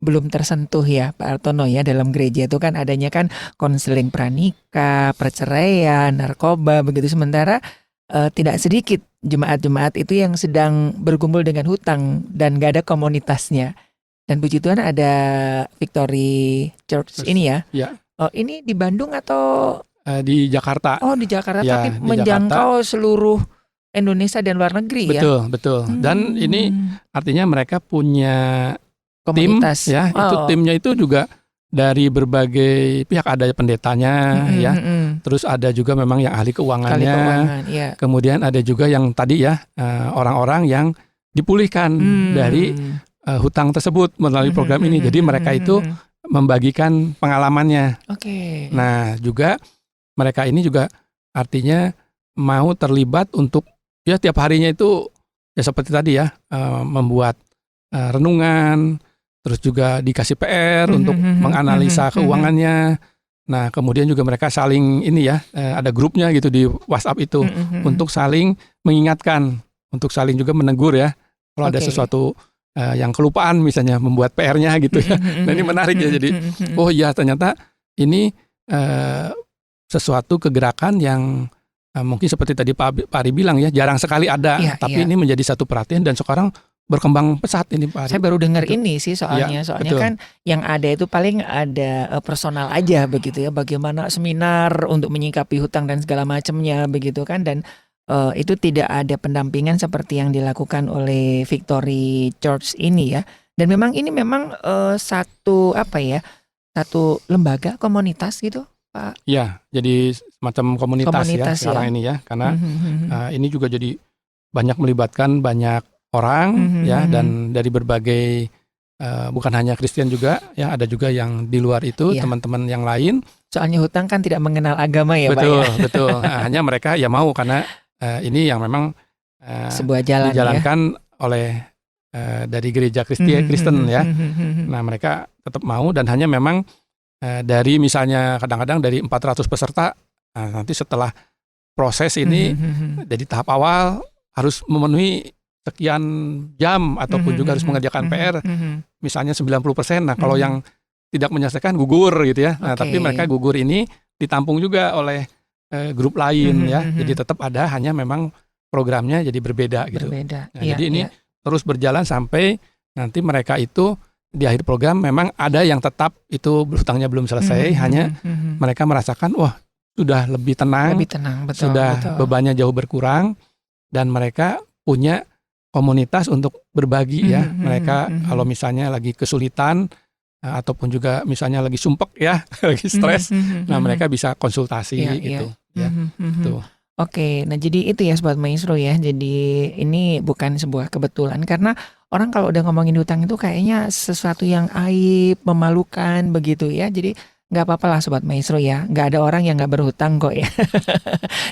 belum tersentuh ya Pak Artono ya, dalam gereja itu kan adanya kan konseling pranikah, perceraian, narkoba begitu, sementara tidak sedikit jemaat-jemaat itu yang sedang bergumul dengan hutang dan gak ada komunitasnya. Dan puji Tuhan ada Victory Church ini ya. Oh, ini di Bandung atau di Jakarta? Oh, di Jakarta, ya, tapi menjangkau Jakarta. Seluruh Indonesia dan luar negeri betul. Dan ini artinya mereka punya Komunitas. Tim ya, itu timnya itu juga dari berbagai pihak, ada pendetanya ya. Terus ada juga memang yang ahli keuangannya. Ya. Kemudian ada juga yang tadi ya, orang-orang yang dipulihkan dari hutang tersebut melalui program ini. Jadi mereka itu membagikan pengalamannya. Oke. Nah, juga mereka ini juga artinya mau terlibat untuk ya tiap harinya itu ya seperti tadi ya, membuat renungan, terus juga dikasih PR untuk menganalisa keuangannya. Nah, kemudian juga mereka saling ini ya, ada grupnya gitu di WhatsApp itu untuk saling mengingatkan, untuk saling juga menegur ya kalau ada sesuatu yang kelupaan, misalnya membuat PR-nya gitu ya. Nah, ini menarik ya, jadi oh iya ternyata ini sesuatu kegerakan yang mungkin seperti tadi Pak Ari bilang ya, jarang sekali ada, tapi ini menjadi satu perhatian dan sekarang berkembang pesat ini Pak Ari. Saya baru dengar ini sih soalnya betul. Kan yang ada itu paling ada personal aja begitu ya, bagaimana seminar untuk menyikapi hutang dan segala macamnya begitu kan, dan itu tidak ada pendampingan seperti yang dilakukan oleh Victory Church ini ya. Dan memang ini memang satu lembaga komunitas gitu Pak. Ya, jadi semacam komunitas ya sekarang ini ya, karena ini juga jadi banyak melibatkan banyak orang ya, dan dari berbagai bukan hanya Kristen juga ya, ada juga yang di luar itu teman-teman yang lain. Soalnya hutang kan tidak mengenal agama ya Pak ya. Betul. Nah, hanya mereka ya mau karena ini yang memang sebuah jalan dijalankan oleh dari gereja Kristen ya. Nah, mereka tetap mau, dan hanya memang dari misalnya kadang-kadang dari 400 peserta, nanti setelah proses ini dari tahap awal harus memenuhi sekian jam ataupun juga harus mengerjakan PR misalnya 90%. Nah, kalau yang tidak menyelesaikan gugur gitu ya. Nah, tapi mereka gugur ini ditampung juga oleh grup lain ya. Jadi tetap ada, hanya memang programnya jadi berbeda gitu. Nah, jadi ini terus berjalan sampai nanti mereka itu di akhir program memang ada yang tetap itu hutangnya belum selesai, hanya mereka merasakan wah sudah lebih tenang, betul, bebannya jauh berkurang, dan mereka punya komunitas untuk berbagi ya. Mereka kalau misalnya lagi kesulitan ataupun juga misalnya lagi sumpek ya, lagi stres, nah mereka bisa konsultasi gitu. Ya, tuh. Oke, nah jadi itu ya Sobat Maestro ya. Jadi ini bukan sebuah kebetulan, karena orang kalau udah ngomongin hutang itu kayaknya sesuatu yang aib, memalukan begitu ya. Jadi nggak apa-apa lah Sobat Maestro ya, nggak ada orang yang nggak berhutang kok ya.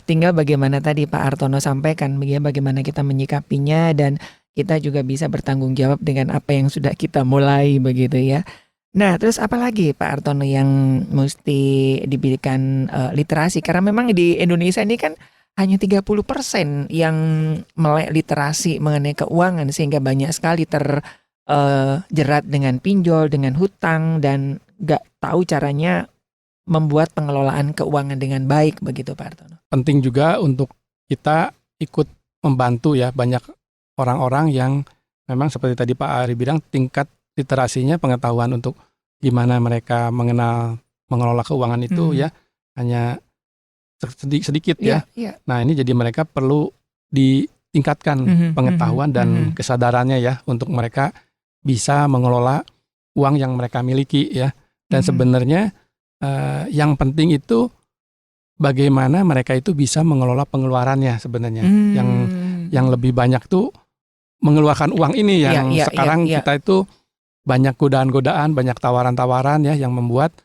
Tinggal bagaimana tadi Pak Hartono sampaikan, bagaimana kita menyikapinya, dan kita juga bisa bertanggung jawab dengan apa yang sudah kita mulai begitu ya. Nah, terus apa lagi Pak Hartono yang mesti diberikan literasi? Karena memang di Indonesia ini kan hanya 30% yang melek literasi mengenai keuangan, sehingga banyak sekali terjerat dengan pinjol, dengan hutang, dan nggak tahu caranya membuat pengelolaan keuangan dengan baik begitu Pak Hartono. Penting juga untuk kita ikut membantu ya, banyak orang-orang yang memang seperti tadi Pak Ari bilang, tingkat literasinya, pengetahuan untuk gimana mereka mengelola keuangan itu ya hanya sedikit ya. Nah, ini jadi mereka perlu ditingkatkan pengetahuan dan kesadarannya ya, untuk mereka bisa mengelola uang yang mereka miliki ya. Dan sebenarnya yang penting itu bagaimana mereka itu bisa mengelola pengeluarannya sebenarnya. Yang lebih banyak tuh mengeluarkan uang ini yang sekarang kita itu banyak godaan-godaan, banyak tawaran-tawaran ya, yang membuat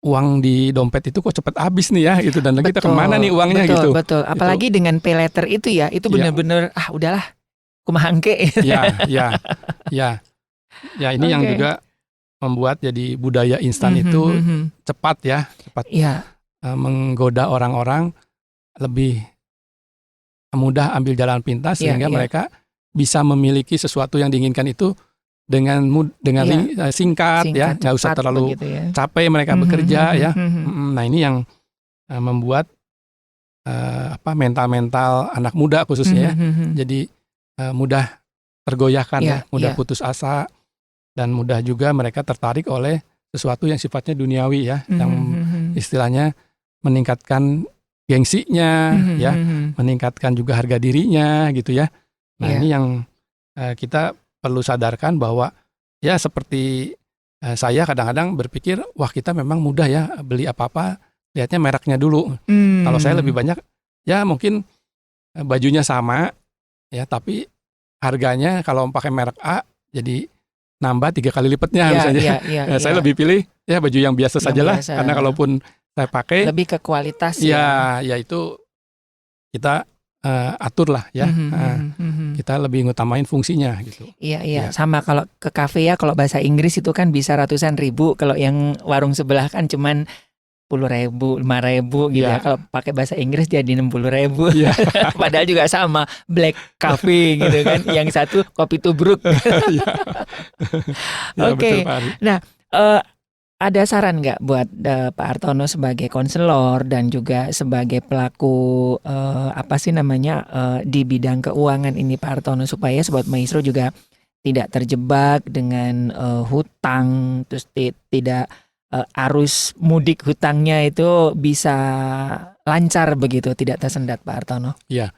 uang di dompet itu kok cepet habis nih ya gitu, dan kita kemana nih uangnya gitu. Betul, apalagi itu, dengan pay letter itu ya, itu benar-benar udahlah, kumahangke. Ya, ini yang juga membuat jadi budaya instan itu cepat menggoda orang-orang lebih mudah ambil jalan pintas, sehingga mereka bisa memiliki sesuatu yang diinginkan itu dengan singkat ya, nggak usah terlalu capek mereka bekerja ya. Nah, ini yang membuat mental anak muda khususnya ya, jadi mudah tergoyahkan mudah putus asa, dan mudah juga mereka tertarik oleh sesuatu yang sifatnya duniawi ya, yang istilahnya meningkatkan gengsinya ya, meningkatkan juga harga dirinya gitu ya. Nah, ini yang kita perlu sadarkan bahwa ya seperti saya kadang-kadang berpikir, wah kita memang mudah ya beli apa-apa, lihatnya mereknya dulu. Kalau saya lebih banyak, ya mungkin bajunya sama, ya tapi harganya kalau pakai merek A jadi nambah 3 kali lipatnya misalnya. Saya lebih pilih ya baju yang biasa sajalah, karena kalaupun saya pakai lebih ke kualitas ya itu kita atur lah ya. Kita lebih ngutamain fungsinya gitu. Iya. Sama kalau ke kafe ya, kalau bahasa Inggris itu kan bisa ratusan ribu, kalau yang warung sebelah kan cuman 10.000, 5.000 gitu ya. Kalau pakai bahasa Inggris jadi 60.000. Padahal juga sama, black coffee gitu kan. Yang satu kopi tubruk. Oke. Nah, ada saran nggak buat Pak Hartono sebagai konselor dan juga sebagai pelaku di bidang keuangan ini Pak Hartono, supaya Sobat Maestro juga tidak terjebak dengan hutang, terus tidak arus mudik hutangnya itu bisa lancar begitu, tidak tersendat Pak Hartono? Iya.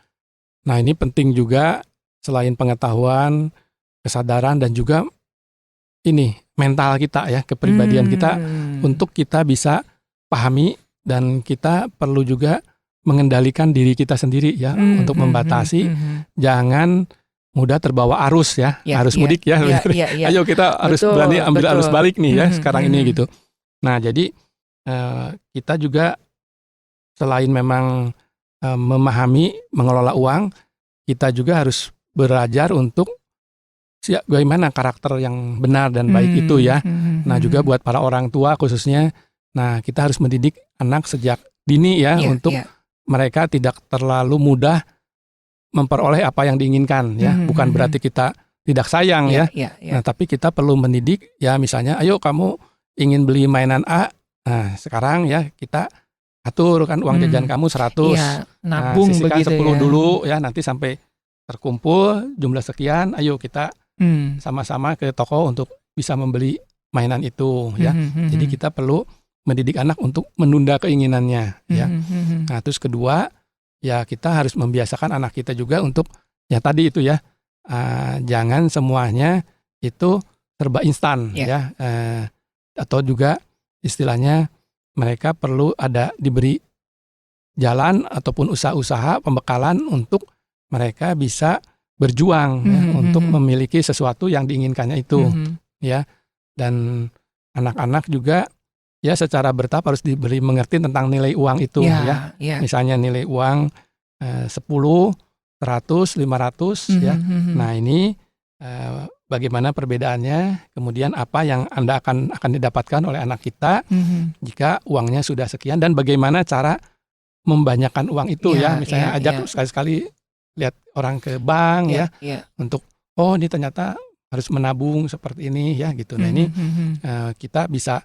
Nah ini penting juga, selain pengetahuan, kesadaran, dan juga ini mental kita ya, kepribadian kita, untuk kita bisa pahami, dan kita perlu juga mengendalikan diri kita sendiri ya, untuk membatasi, jangan mudah terbawa arus ya, arus mudik ya. Ayo kita harus berani ambil arus balik nih ya sekarang ini gitu. Nah jadi kita juga selain memang memahami mengelola uang, kita juga harus belajar untuk bagaimana karakter yang benar dan baik itu ya. Nah juga buat para orang tua khususnya, nah kita harus mendidik anak sejak dini ya, untuk mereka tidak terlalu mudah memperoleh apa yang diinginkan ya. Bukan berarti kita tidak sayang ya. Nah tapi kita perlu mendidik ya, misalnya ayo kamu ingin beli mainan A, nah sekarang ya kita atur kan uang jajan kamu 100, nabung sisihkan begitu 10 dulu ya, nanti sampai terkumpul jumlah sekian, ayo kita sama-sama ke toko untuk bisa membeli mainan itu ya. Jadi kita perlu mendidik anak untuk menunda keinginannya ya. Nah terus kedua ya, kita harus membiasakan anak kita juga untuk ya tadi itu ya, jangan semuanya itu serba instan ya, atau juga istilahnya mereka perlu ada diberi jalan ataupun usaha-usaha pembekalan untuk mereka bisa berjuang ya, untuk memiliki sesuatu yang diinginkannya itu ya. Dan anak-anak juga ya secara bertahap harus diberi mengerti tentang nilai uang itu ya. Misalnya nilai uang 10, 100, 500 ya. Nah ini bagaimana perbedaannya, kemudian apa yang Anda akan didapatkan oleh anak kita jika uangnya sudah sekian, dan bagaimana cara membanyakan uang itu ya. Misalnya ajak sekali-sekali lihat orang ke bank untuk ini ternyata harus menabung seperti ini ya gitu. Nah ini kita bisa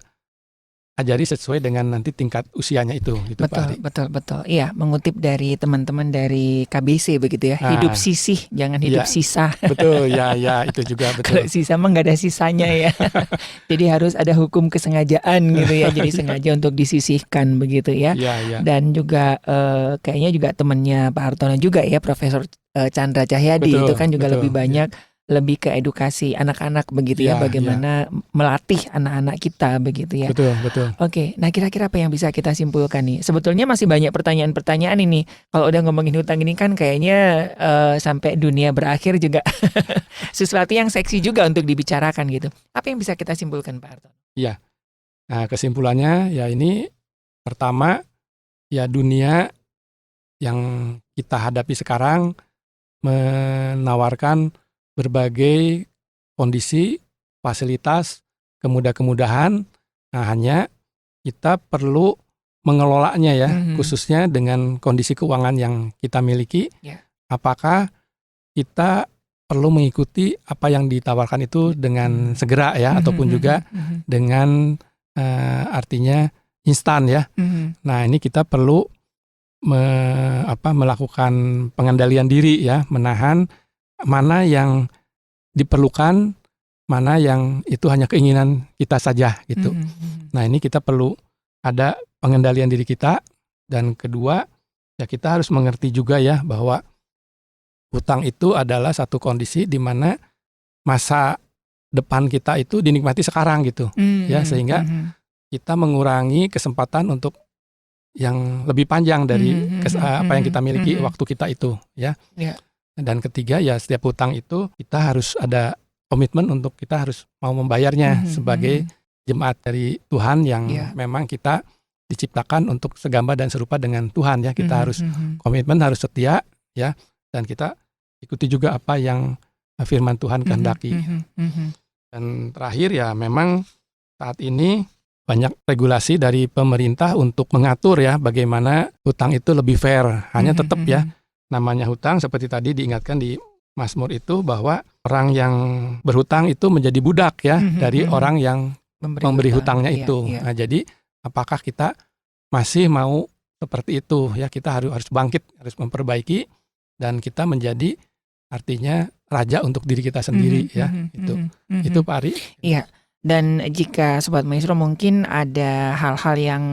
ajari sesuai dengan nanti tingkat usianya itu gitu, Pak Ari. Betul. Iya, mengutip dari teman-teman dari KBC begitu ya. Hidup sisih, jangan hidup sisa. Betul, ya itu juga betul. Kalau sisa mah nggak ada sisanya ya. Jadi harus ada hukum kesengajaan gitu ya. Jadi sengaja untuk disisihkan begitu ya. Dan juga kayaknya juga temannya Pak Hartono juga ya, Profesor Chandra Cahyadi, itu kan juga lebih banyak lebih ke edukasi anak-anak begitu ya, bagaimana melatih anak-anak kita begitu ya. Betul. Oke, nah kira-kira apa yang bisa kita simpulkan nih? Sebetulnya masih banyak pertanyaan-pertanyaan ini. Kalau udah ngomongin hutang ini kan kayaknya sampai dunia berakhir juga sesuatu yang seksi juga untuk dibicarakan gitu. Apa yang bisa kita simpulkan, Pak Hartono? Iya. Nah, kesimpulannya ya ini, pertama ya dunia yang kita hadapi sekarang menawarkan berbagai kondisi, fasilitas, kemudahan. Nah, hanya kita perlu mengelolanya ya, khususnya dengan kondisi keuangan yang kita miliki. Apakah kita perlu mengikuti apa yang ditawarkan itu dengan segera ya, ataupun juga dengan artinya instan ya. Nah, ini kita perlu melakukan pengendalian diri ya, menahan mana yang diperlukan, mana yang itu hanya keinginan kita saja gitu. Nah ini kita perlu ada pengendalian diri kita. Dan kedua ya, kita harus mengerti juga ya bahwa hutang itu adalah satu kondisi di mana masa depan kita itu dinikmati sekarang gitu. Ya, sehingga kita mengurangi kesempatan untuk yang lebih panjang dari apa yang kita miliki waktu kita itu, ya. Dan ketiga, ya setiap hutang itu kita harus ada komitmen untuk kita harus mau membayarnya sebagai jemaat dari Tuhan yang memang kita diciptakan untuk segambar dan serupa dengan Tuhan, ya. Kita harus komitmen, harus setia, ya, dan kita ikuti juga apa yang firman Tuhan kehendaki. Dan terakhir, ya memang saat ini banyak regulasi dari pemerintah untuk mengatur, ya, bagaimana hutang itu lebih fair. Hanya tetap, ya, namanya hutang seperti tadi diingatkan di Mazmur itu bahwa orang yang berhutang itu menjadi budak, ya, dari orang yang memberi hutangnya itu. Nah, jadi apakah kita masih mau seperti itu, ya? Kita harus bangkit, harus memperbaiki, dan kita menjadi artinya raja untuk diri kita sendiri, ya. Itu Pak Ari. Iya. Dan jika Sobat Maestro mungkin ada hal-hal yang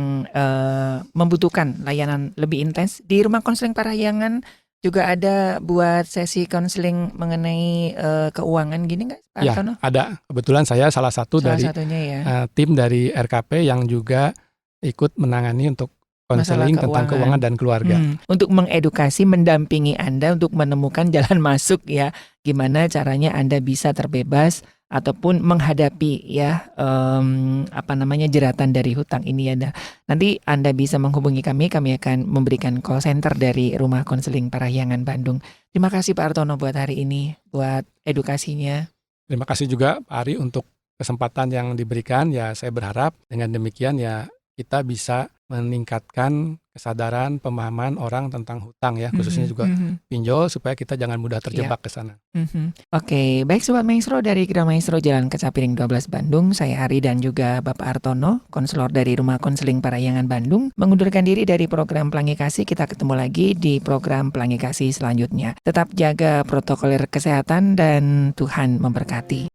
membutuhkan layanan lebih intens di Rumah Konseling Parahyangan, juga ada buat sesi konseling mengenai keuangan gini nggak, Pak Artono? Ya, ada. Kebetulan saya salah satunya, ya. Tim dari RKP yang juga ikut menangani untuk konseling tentang keuangan dan keluarga. Untuk mengedukasi, mendampingi Anda untuk menemukan jalan masuk, ya, gimana caranya Anda bisa terbebas ataupun menghadapi, ya, jeratan dari hutang ini, ya. Nanti Anda bisa menghubungi kami akan memberikan call center dari Rumah Konseling Parahyangan Bandung. Terima kasih Pak Artono buat hari ini, buat edukasinya. Terima kasih juga Pak Ari untuk kesempatan yang diberikan. Ya, saya berharap dengan demikian, ya, kita bisa meningkatkan kesadaran, pemahaman orang tentang hutang, ya, khususnya juga pinjol, supaya kita jangan mudah terjebak ke sana. Oke, baik Sobat Maestro, dari Gereja Maestro Jalan Kecapiring 12 Bandung, saya Ari dan juga Bapak Artono, konselor dari Rumah Konseling Parahyangan Bandung, mengundurkan diri dari program Pelangi Kasih. Kita ketemu lagi di program Pelangi Kasih selanjutnya. Tetap jaga protokol kesehatan dan Tuhan memberkati.